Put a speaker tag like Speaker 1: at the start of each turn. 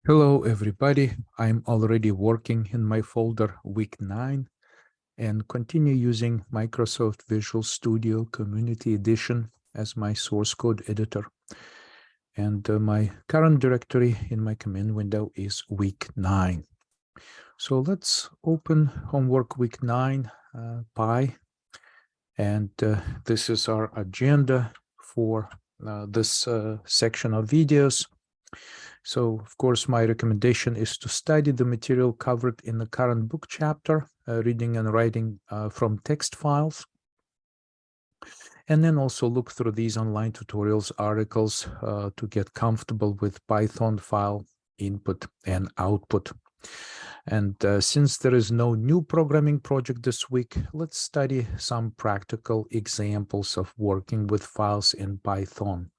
Speaker 1: Hello, everybody. I'm already working in my folder week 9 and continue using Microsoft Visual Studio Community Edition as my source code editor. And my current directory in my command window is week 9. So let's open homework week 9 Pi. And this is our agenda for this section of videos. So, of course, my recommendation is to study the material covered in the current book chapter, reading and writing from text files, and then also look through these online tutorials, articles to get comfortable with Python file input and output. And since there is no new programming project this week, let's study some practical examples of working with files in Python.